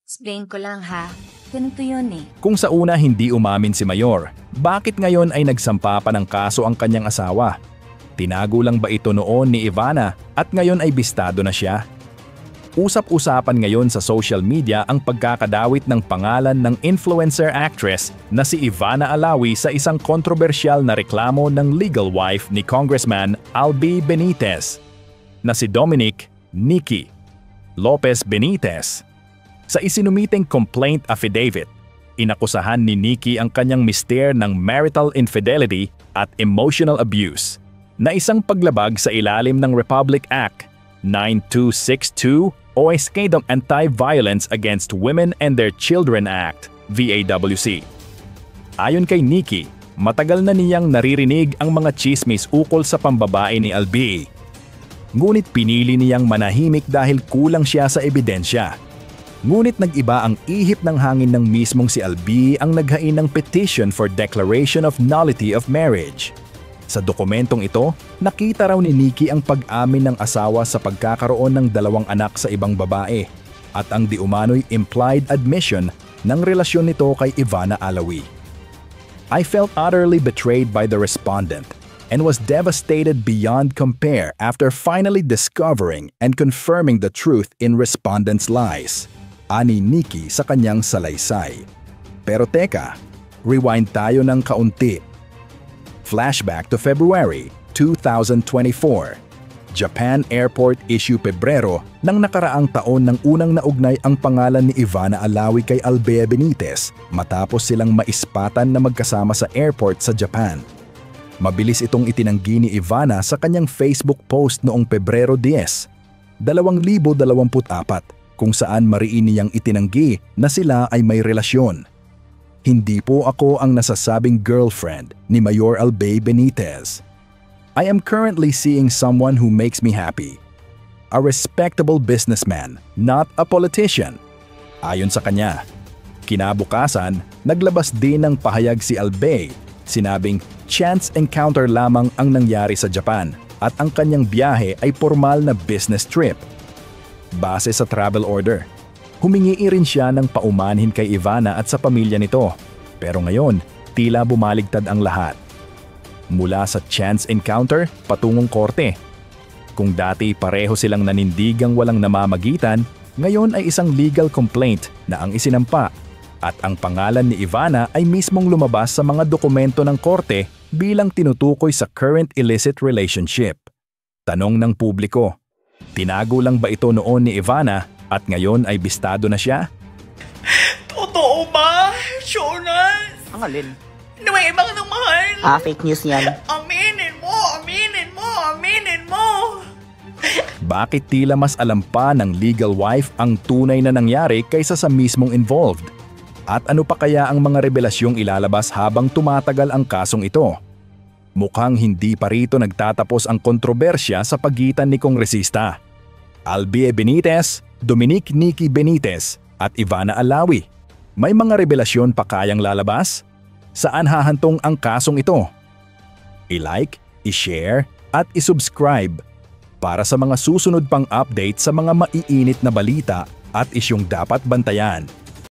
Explain ko lang ha. Ganito yun eh. Kung sa una hindi umamin si Mayor, bakit ngayon ay nagsampa pa ng kaso ang kanyang asawa? Tinago lang ba ito noon ni Ivana at ngayon ay bistado na siya? Usap-usapan ngayon sa social media ang pagkakadawit ng pangalan ng influencer actress na si Ivana Alawi sa isang kontrobersyal na reklamo ng legal wife ni Congressman Albi Benitez na si Dominic Nikki Lopez Benitez. Sa isinumiting complaint affidavit, inakusahan ni Nikki ang kanyang mister ng marital infidelity at emotional abuse na isang paglabag sa ilalim ng Republic Act 9262 o Escadom Anti-Violence Against Women and Their Children Act, VAWC. Ayon kay Nikki, matagal na niyang naririnig ang mga chismis ukol sa pambabae ni Albi. Ngunit pinili niyang manahimik dahil kulang siya sa ebidensya. Ngunit nag-iba ang ihip ng hangin ng mismong si Albi ang naghain ng petition for declaration of nullity of marriage. Sa dokumentong ito, nakita raw ni Nikki ang pag-amin ng asawa sa pagkakaroon ng 2 anak sa ibang babae at ang diumano'y implied admission ng relasyon nito kay Ivana Alawi. I felt utterly betrayed by the respondent and was devastated beyond compare after finally discovering and confirming the truth in respondent's lies. Ani Nikki sa kanyang salaysay. Pero teka, rewind tayo ng kaunti. Flashback to February 2024. Japan Airport issue Pebrero ng nakaraang taon nang unang naugnay ang pangalan ni Ivana Alawi kay Albi Benitez matapos silang maispatan na magkasama sa airport sa Japan. Mabilis itong itinanggi ni Ivana sa kanyang Facebook post noong Pebrero 10, 2024 kung saan mariin niyang itinanggi na sila ay may relasyon. Hindi po ako ang nasasabing girlfriend ni Mayor Albi Benitez. I am currently seeing someone who makes me happy. A respectable businessman, not a politician. Ayon sa kanya. Kinabukasan, naglabas din ng pahayag si Albi. Sinabing chance encounter lamang ang nangyari sa Japan at ang kanyang biyahe ay formal na business trip. Base sa travel order, humingi rin siya ng paumanhin kay Ivana at sa pamilya nito. Pero ngayon, tila bumaligtad ang lahat. Mula sa chance encounter patungong korte. Kung dati pareho silang nanindigang walang namamagitan, ngayon ay isang legal complaint na ang isinampa at ang pangalan ni Ivana ay mismong lumabas sa mga dokumento ng korte bilang tinutukoy sa current illicit relationship. Tanong ng publiko, tinago lang ba ito noon ni Ivana at ngayon ay bistado na siya? Totoo ba, Jonas? Ang alin? Na may ibang namahan? Fake news yan. Aminin mo! Aminin mo! Aminin mo! Bakit tila mas alam pa ng legal wife ang tunay na nangyari kaysa sa mismong involved? At ano pa kaya ang mga revelasyong ilalabas habang tumatagal ang kasong ito? Mukhang hindi pa rito nagtatapos ang kontrobersya sa pagitan ni Kongresista Albi Benitez, Dominic Nikki Benitez at Ivana Alawi. May mga revelasyon pa kayang lalabas? Saan hahantong ang kasong ito? I-like, i-share at i-subscribe para sa mga susunod pang update sa mga maiinit na balita at isyong dapat bantayan.